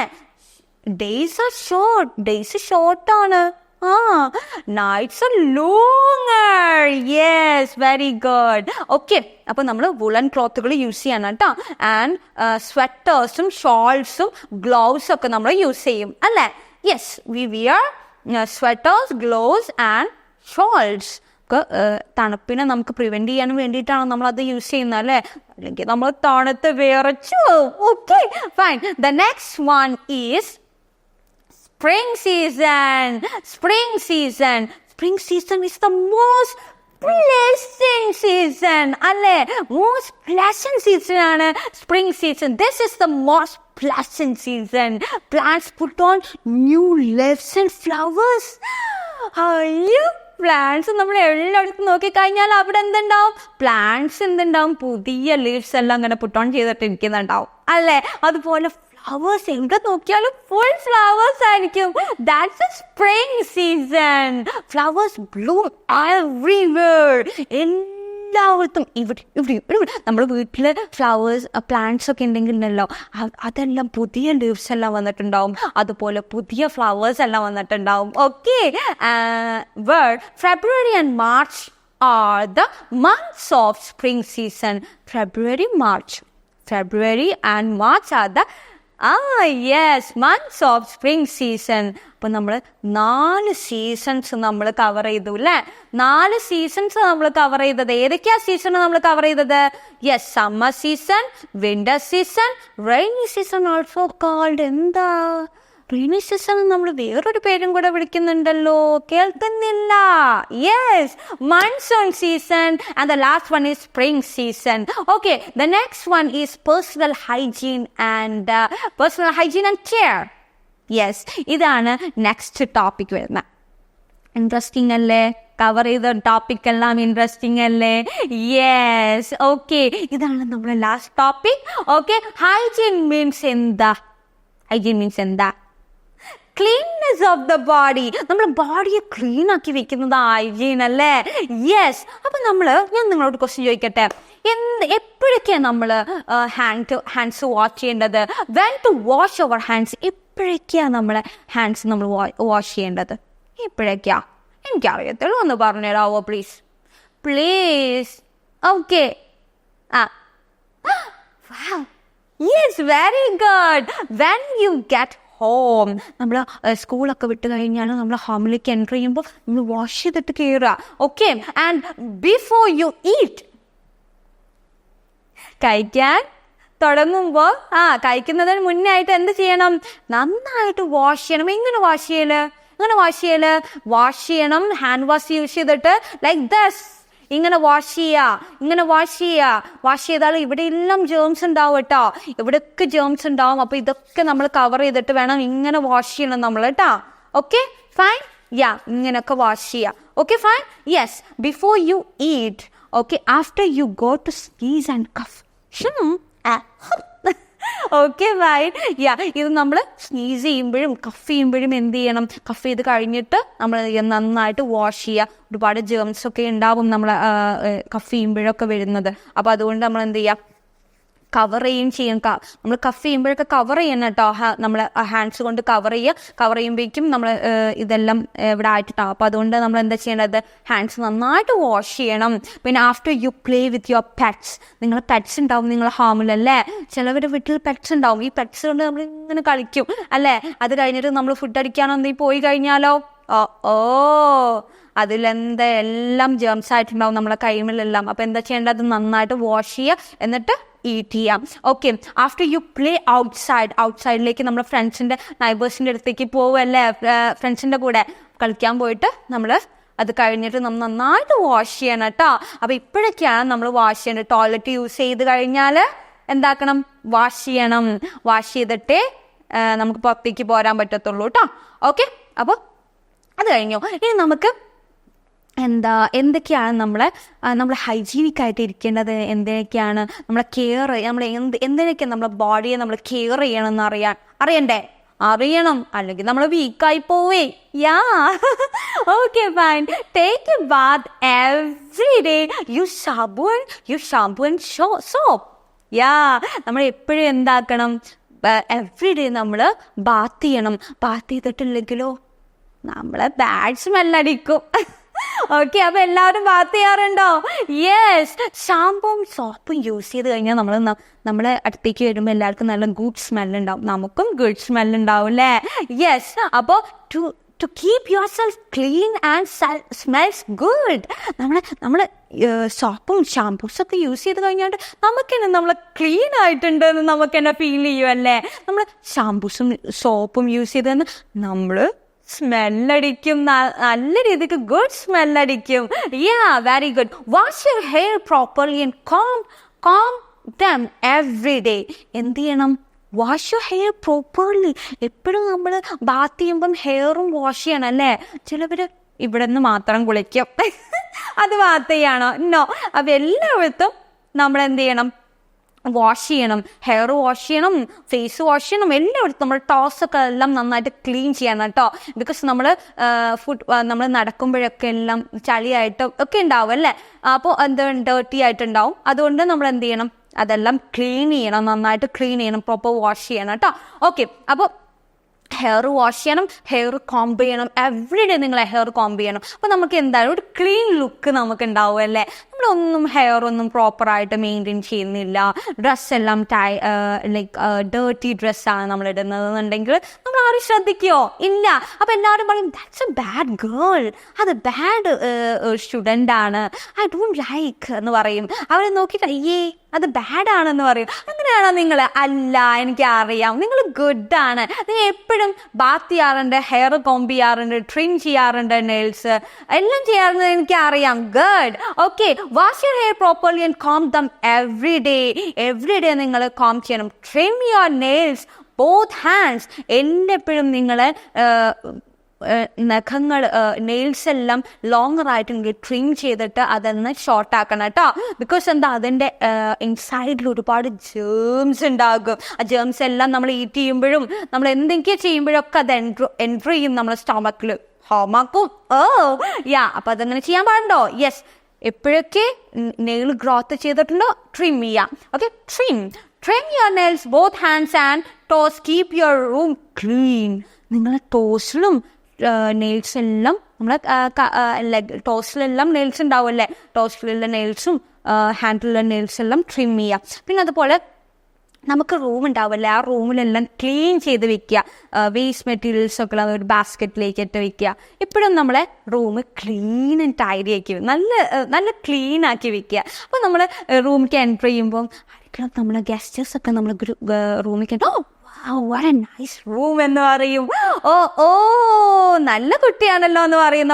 Days are short. ഡേയ്സ് ഷോർട്ടാണ്. Nights are longer. Yes, very good. Okay, അപ്പൊ നമ്മൾ വുളൻ ക്ലോത്തുകൾ യൂസ് ചെയ്യണം കേട്ടോ. ആൻഡ് സ്വെറ്റേഴ്സും ഷോൾസും ഗ്ലൗസും ഒക്കെ നമ്മൾ യൂസ് ചെയ്യും അല്ലേ? Yes, we wear sweaters, gloves and shawls. തണുപ്പിനെ നമുക്ക് പ്രിവെന്റ് ചെയ്യാൻ വേണ്ടിയിട്ടാണ് നമ്മൾ അത് യൂസ് ചെയ്യുന്നത് അല്ലേ? അല്ലെങ്കിൽ നമ്മൾ തണുത്ത് വിറച്ചു. Okay, fine. The next one is spring season. Spring season is the most pleasant season. Alle, most pleasant season ആണ് spring season. This is the most pleasant season. Plants put on new leaves and flowers. അയ്യോ, plants നമ്മൾ എല്ലായിടത്തും നോക്കിക്കഴിഞ്ഞാൽ അവിടെ എന്തുണ്ടാവും? Plants എന്തുണ്ടാവും? പുതിയ leaves എല്ലാം അങ്ങനെ പുട്ട് ഓൺ ചെയ്തിട്ട് ഇരിക്കുന്നുണ്ടാവും അല്ലേ? അതുപോലെ ഫ്ലവേഴ്സ് എവിടെ നോക്കിയാലും ഫുൾ ഫ്ലവേഴ്സ് ആയിരിക്കും. That's A spring season. Flowers Bloom everywhere. എല്ലായിടത്തും ഇവിടെ നമ്മുടെ വീട്ടിൽ ഫ്ലവേഴ്സ് പ്ലാന്റ്സ് ഒക്കെ ഉണ്ടെങ്കിലല്ലോ അതെല്ലാം പുതിയ ലീവ്സ് എല്ലാം വന്നിട്ടുണ്ടാവും. അതുപോലെ പുതിയ ഫ്ലവേഴ്സ് എല്ലാം വന്നിട്ടുണ്ടാവും. Okay, February and March are the months of spring season. February and March are the months of spring season. അപ്പോൾ നമ്മൾ 4 സീസൺസ് നമ്മൾ കവർ ചെയ്തു അല്ലേ? 4 സീസൺസ് നമ്മൾ കവർ ചെയ്തത്. ഏതൊക്കെയാ സീസൺ നമ്മൾ കവർ ചെയ്തത്? Yes, summer season, winter season, rainy season also called. എന്താ റെയിനി സീസൺ നമ്മൾ വേറൊരു പേരും കൂടെ വിളിക്കുന്നുണ്ടല്ലോ, കേൾക്കുന്നില്ല? Yes, monsoon season. And the last one is spring season. Okay, the next one is personal hygiene and care. Yes, ഇതാണ് next topic വരുന്നത്. Interesting അല്ലേ? കവർ ചെയ്ത ടോപ്പിക് എല്ലാം ഇൻട്രസ്റ്റിംഗ് അല്ലേ? യെസ്, ഓക്കെ, ഇതാണ് നമ്മുടെ last topic. Okay, hygiene means എന്താ? Cleanness of the body. നമ്മൾ ബോഡിയെ ക്ലീൻ ആക്കി വെക്കുന്നത് ഹൈജീൻ അല്ലേ? യെസ്. അപ്പം ഞാൻ നിങ്ങളോട് ക്വസ്റ്റ്യൻ ചോദിക്കട്ടെ, എപ്പോഴൊക്കെയാണ് നമ്മൾ ഹാൻഡ്സ് വാഷ് ചെയ്യേണ്ടത്? When to wash our hands. എപ്പോഴൊക്കെയാണ് നമ്മളെ ഹാൻഡ്സ് നമ്മൾ വാഷ് ചെയ്യേണ്ടത്? എപ്പോഴൊക്കെയാ? എനിക്കറിയത്തുള്ളൂ, ഒന്ന് പറഞ്ഞുതരാവോ please? Okay, yes, very good. When you get home. നമ്മൾ സ്കൂളൊക്കെ വിട്ട് കഴിഞ്ഞാൽ നമ്മൾ ഹോമിലേക്ക് എൻ്റർ ചെയ്യുമ്പോൾ നമ്മൾ വാഷ് ചെയ്തിട്ട് കയറുക. Okay, and before you eat, കഴിക്കാൻ തുടങ്ങുമ്പോൾ കഴിക്കുന്നതിന് മുന്നേ ആയിട്ട് എന്ത് ചെയ്യണം? നന്നായിട്ട് വാഷ് ചെയ്യണം. എങ്ങനെ വാഷ് ചെയ്യണം? ഹാൻഡ് വാഷ് യൂസ് ചെയ്തിട്ട് ലൈക്ക് ദസ് ഇങ്ങനെ വാഷ് ചെയ്താൽ ഇവിടെ എല്ലാം ജേംസ് ഉണ്ടാവും കേട്ടോ. ഇവിടെയൊക്കെ ജേംസ് ഉണ്ടാവും. അപ്പോൾ ഇതൊക്കെ നമ്മൾ കവർ ചെയ്തിട്ട് വേണം ഇങ്ങനെ വാഷ് ചെയ്യണം നമ്മൾ കേട്ടോ. Okay, fine. ഇങ്ങനെയൊക്കെ വാഷ് ചെയ്യാം. Okay, fine. Yes, before you eat. Okay, after you go to sneeze and cough. Okay, fine. ഇത് നമ്മൾ സ്നീസ് ചെയ്യുമ്പോഴും കഫ് ചെയ്യുമ്പോഴും എന്ത് ചെയ്യണം? കഫ് ചെയ്ത് കഴിഞ്ഞിട്ട് നമ്മൾ നന്നായിട്ട് വാഷ് ചെയ്യുക. ഒരുപാട് ജേംസ് ഒക്കെ ഉണ്ടാവും നമ്മൾ കഫ് ചെയ്യുമ്പോഴൊക്കെ വരുന്നത്. അപ്പോൾ അതുകൊണ്ട് നമ്മൾ എന്ത് ചെയ്യുക? കവർ ചെയ്യും. നമ്മൾ കഫ് ചെയ്യുമ്പോഴൊക്കെ കവർ ചെയ്യണം കേട്ടോ. നമ്മൾ ഹാൻഡ്സ് കൊണ്ട് കവർ ചെയ്യുമ്പോഴേക്കും നമ്മൾ ഇതെല്ലാം ഇവിടെ ആയിട്ടിട്ടാവും. അപ്പോൾ അതുകൊണ്ട് നമ്മൾ എന്താ ചെയ്യേണ്ടത്? ഹാൻഡ്സ് നന്നായിട്ട് വാഷ് ചെയ്യണം. പിന്നെ after you play with your pets. നിങ്ങൾ പെറ്റ്സ് ഉണ്ടാവും നിങ്ങളെ ഹോമിലല്ലേ? ചിലവരുടെ വീട്ടിൽ പെറ്റ്സ് ഉണ്ടാവും. ഈ പെറ്റ്സ് കൊണ്ട് നമ്മൾ ഇങ്ങനെ കളിക്കും അല്ലേ? അത് കഴിഞ്ഞിട്ട് നമ്മൾ ഫുഡ് അടിക്കാനോ എന്തെങ്കിലും പോയി കഴിഞ്ഞാലോ അതിലെന്താ എല്ലാം ജേംസ് ആയിട്ടുണ്ടാവും നമ്മളെ കൈമിലെല്ലാം. അപ്പോൾ എന്താ ചെയ്യേണ്ടത്? നന്നായിട്ട് വാഷ് ചെയ്യുക. എന്നിട്ട് ഈറ്റ് ചെയ്യാം. ഓക്കെ, ആഫ്റ്റർ യു പ്ലേ ഔട്ട്സൈഡിലേക്ക് നമ്മുടെ ഫ്രണ്ട്സിൻ്റെ നൈബേഴ്സിൻ്റെ അടുത്തേക്ക് പോവല്ലേ, ഫ്രണ്ട്സിൻ്റെ കൂടെ കളിക്കാൻ പോയിട്ട് നമ്മൾ അത് കഴിഞ്ഞിട്ട് നമ്മൾ നന്നായിട്ട് വാഷ് ചെയ്യണം കേട്ടോ. അപ്പോൾ ഇപ്പോഴൊക്കെയാണ് നമ്മൾ വാഷ് ചെയ്യേണ്ടത്. ടോയ്ലറ്റ് യൂസ് ചെയ്ത് കഴിഞ്ഞാൽ എന്താക്കണം, വാഷ് ചെയ്യണം. വാഷ് ചെയ്തിട്ടേ നമുക്ക് പുറത്തേക്ക് പോരാൻ പറ്റത്തുള്ളൂ കേട്ടോ. ഓക്കെ, അപ്പോൾ അത് കഴിഞ്ഞു. ഇനി നമുക്ക് എന്തൊക്കെയാണ് നമ്മൾ ഹൈജീനിക്കായിട്ട് ഇരിക്കേണ്ടത്, എന്തൊക്കെയാണ് നമ്മളെ കെയർ, നമ്മൾ എന്തിനൊക്കെ നമ്മളെ ബോഡിയെ നമ്മൾ കെയർ ചെയ്യണമെന്ന് അറിയണം, അല്ലെങ്കിൽ നമ്മൾ വീക്കായി പോവേ. Yeah, okay fine. Take a bath every day. You shampoo and soap. Yeah, നമ്മൾ എപ്പോഴും എന്താക്കണം, എവറി ഡേ നമ്മൾ ബാത്ത് ചെയ്യണം. ബാത്ത് ചെയ്തിട്ടില്ലെങ്കിലോ നമ്മളെ ബാഡ് സ്മെല്ലടിക്കും. ഓക്കെ, അപ്പൊ എല്ലാവരും ബാത്ത് ചെയ്യാറുണ്ടോ? യെസ്, ഷാമ്പും സോപ്പും യൂസ് ചെയ്ത് കഴിഞ്ഞാൽ നമ്മളെ അടുത്തേക്ക് വരുമ്പോൾ എല്ലാവർക്കും നല്ല ഗുഡ് സ്മെല്ലുണ്ടാവും, നമുക്കും ഗുഡ് സ്മെല്ലുണ്ടാവും അല്ലേ? യെസ്, അപ്പോൾ to keep yourself clean and smells good. നമ്മൾ സോപ്പും ഷാംപൂസൊക്കെ യൂസ് ചെയ്ത് കഴിഞ്ഞാൽ നമുക്കെന്നെ നമ്മൾ ക്ലീൻ ആയിട്ടുണ്ടെന്ന് നമുക്കെന്നെ ഫീൽ ചെയ്യുമല്ലേ? നമ്മൾ ഷാംപൂസും സോപ്പും യൂസ് ചെയ്ത് തന്നെ നമ്മൾ സ്മെല്ലടിക്കും, നല്ല രീതിക്ക് ഗുഡ് സ്മെല്ലടിക്കും. Yeah, very good. Wash your hair properly and comb them every day. എന്ത് ചെയ്യണം? Wash your hair properly. എപ്പോഴും നമ്മൾ ബാത്ത് ചെയ്യുമ്പം ഹെയറും വാഷ് ചെയ്യണം അല്ലേ? ചിലവർ ഇവിടെ നിന്ന് മാത്രം കുളിക്കും, അത് ബാത്ത് ചെയ്യണോ? നോ. അപ്പം എല്ലായിടത്തും നമ്മൾ എന്ത് ചെയ്യണം? വാഷ് ചെയ്യണം. ഹെയർ വാഷ് ചെയ്യണം, ഫേസ് വാഷ് ചെയ്യണം, എല്ലായിടത്തും നമ്മൾ ടോസൊക്കെ എല്ലാം നന്നായിട്ട് ക്ലീൻ ചെയ്യണം കേട്ടോ. ബിക്കോസ് നമ്മൾ നടക്കുമ്പോഴൊക്കെ എല്ലാം ചളിയായിട്ട് ഒക്കെ ഉണ്ടാവും അല്ലേ? അപ്പോൾ ഡേർട്ടി ആയിട്ടുണ്ടാവും. അതുകൊണ്ട് നമ്മൾ എന്ത് ചെയ്യണം? അതെല്ലാം ക്ലീൻ ചെയ്യണം, നന്നായിട്ട് ക്ലീൻ ചെയ്യണം, പ്രോപ്പർ വാഷ് ചെയ്യണം കേട്ടോ. ഓക്കെ, അപ്പോൾ ഹെയർ വാഷ് ചെയ്യണം, ഹെയർ കോംബ് ചെയ്യണം, എവറി ഡേ നിങ്ങൾ ഹെയർ കോംബ് ചെയ്യണം. അപ്പോൾ നമുക്ക് എന്തായാലും ഒരു ക്ലീൻ ലുക്ക് നമുക്ക് ഉണ്ടാവും അല്ലേ? നമ്മളൊന്നും ഹെയർ ഒന്നും പ്രോപ്പറായിട്ട് മെയിൻറ്റെയിൻ ചെയ്യുന്നില്ല, ഡ്രസ്സെല്ലാം ലൈക്ക് ഡേർട്ടി ഡ്രസ്സാണ് നമ്മൾ ഇടുന്നതെന്നുണ്ടെങ്കിൽ നമ്മൾ ആരും ശ്രദ്ധിക്കുമോ? ഇല്ല. അപ്പോൾ എല്ലാവരും പറയും ദാറ്റ്സ് എ ബാഡ് ഗേൾ, അത് ബാഡ് സ്റ്റുഡൻ്റ് ആണ്, ഐ ഡോണ്ട് ലൈക്ക് എന്ന് പറയും. അവരെ നോക്കിയിട്ട് അയ്യേ അത് ബാഡാണെന്ന് പറയും. അങ്ങനെയാണോ നിങ്ങൾ? അല്ല, എനിക്കറിയാം നിങ്ങൾ ഗുഡാണ്. നിങ്ങൾ എപ്പോഴും ബാത്ത് ചെയ്യാറുണ്ട്, ഹെയർ കോംബ് ചെയ്യാറുണ്ട്, ട്രിം ചെയ്യാറുണ്ട്, നെയിൽസ് എല്ലാം ചെയ്യാറുണ്ട്, എനിക്കറിയാം. Good. Okay, wash your hair properly and comb them every day നിങ്ങൾ കോം ചെയ്യണം. Trim your nails both hands. എപ്പോഴും നിങ്ങൾ നഖങ്ങൾ നെയിൽസ് എല്ലാം ലോങ്ങർ ആയിട്ട് ട്രിം ചെയ്തിട്ട് അതൊന്ന് ഷോർട്ട് ആക്കണം കേട്ടോ. ബിക്കോസ് എന്താ, അതിൻ്റെ ഇൻസൈഡിൽ ഒരുപാട് ജേംസ് ഉണ്ടാകും. ആ ജേംസ് എല്ലാം നമ്മൾ ഈറ്റ് ചെയ്യുമ്പോഴും നമ്മൾ എന്തെങ്കിലും ചെയ്യുമ്പോഴൊക്കെ അത് എൻറ്റർ ചെയ്യും നമ്മുടെ സ്റ്റൊമക്കിൽ, ഹോമാക്കും. യാ, അപ്പം അതങ്ങനെ ചെയ്യാൻ പാടുണ്ടോ? യെസ്. എപ്പോഴൊക്കെ നെയിൽ ഗ്രോത്ത് ചെയ്തിട്ടുണ്ടോ ട്രിം ചെയ്യാം. Okay, trim your nails both hands and toss. Keep your room clean. നിങ്ങളെ ടോസിലും നെയിൽസ് എല്ലാം നമ്മളെ ടോസിലെല്ലാം നെയിൽസ് ഉണ്ടാവുമല്ലേ? ടോസിലുള്ള നെയിൽസും ഹാൻഡിലുള്ള നെയിൽസ് എല്ലാം ട്രിം ചെയ്യാം. പിന്നെ അതുപോലെ നമുക്ക് റൂം ഉണ്ടാവില്ലേ, ആ റൂമിലെല്ലാം ക്ലീൻ ചെയ്ത് വെക്കുക. വേസ്റ്റ് മെറ്റീരിയൽസ് ഒക്കെ ഒരു ബാസ്ക്കറ്റിലേക്ക് ഇട്ട് വെക്കുക. എപ്പോഴും നമ്മളെ റൂം ക്ലീൻ ആൻഡ് ടൈഡി ആക്കി, നല്ല ക്ലീൻ ആക്കി വെക്കുക. അപ്പോൾ നമ്മൾ റൂമിലേക്ക് എൻ്റർ ചെയ്യുമ്പോൾ നമ്മളെ ഗസ്റ്റേഴ്സ് ഒക്കെ നമ്മൾ റൂമിലേക്ക് what a nice room എന്ന് പറയും. ഓ നല്ല കുട്ടിയാണല്ലോ എന്ന് പറയും.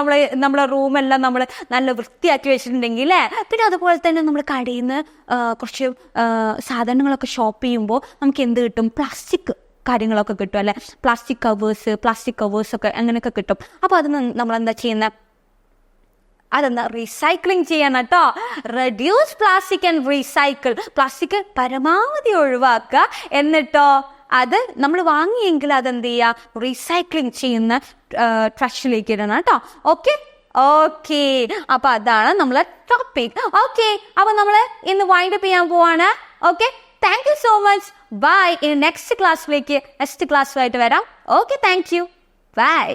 നമ്മളെ റൂമെല്ലാം നമ്മൾ നല്ല വൃത്തിയാക്കി വെച്ചിട്ടുണ്ടെങ്കിൽ. പിന്നെ അതുപോലെ തന്നെ നമ്മൾ കടയിൽ നിന്ന് കുറച്ച് സാധനങ്ങളൊക്കെ ഷോപ്പ് ചെയ്യുമ്പോൾ നമുക്ക് എന്ത് കിട്ടും? പ്ലാസ്റ്റിക് കാര്യങ്ങളൊക്കെ കിട്ടും അല്ലേ? പ്ലാസ്റ്റിക് കവേഴ്സൊക്കെ അങ്ങനെയൊക്കെ കിട്ടും. അപ്പോൾ അത് നമ്മളെന്താ ചെയ്യുന്നത്? അതെന്താ, റീസൈക്ലിംഗ് ചെയ്യണം കേട്ടോ. Reduce plastic and recycle. Plastic പരമാവധി ഒഴിവാക്കുക. എന്നിട്ടോ അത് നമ്മൾ വാങ്ങിയെങ്കിൽ അതെന്ത് ചെയ്യുക? റീസൈക്ലിംഗ് ചെയ്യുന്ന ട്രഷിലേക്ക് ഇടണം കേട്ടോ. ഓക്കെ, അപ്പൊ അതാണ് നമ്മളെ ടോപ്പിക്. ഓക്കെ, അപ്പൊ നമ്മൾ ഇന്ന് വൈൻഡ് അപ്പ് ചെയ്യാൻ പോവാണ്. Okay, thank you so much. Bye. ഇനി നെക്സ്റ്റ് ക്ലാസ്സുമായിട്ട് വരാം. Okay, thank you. ബൈ.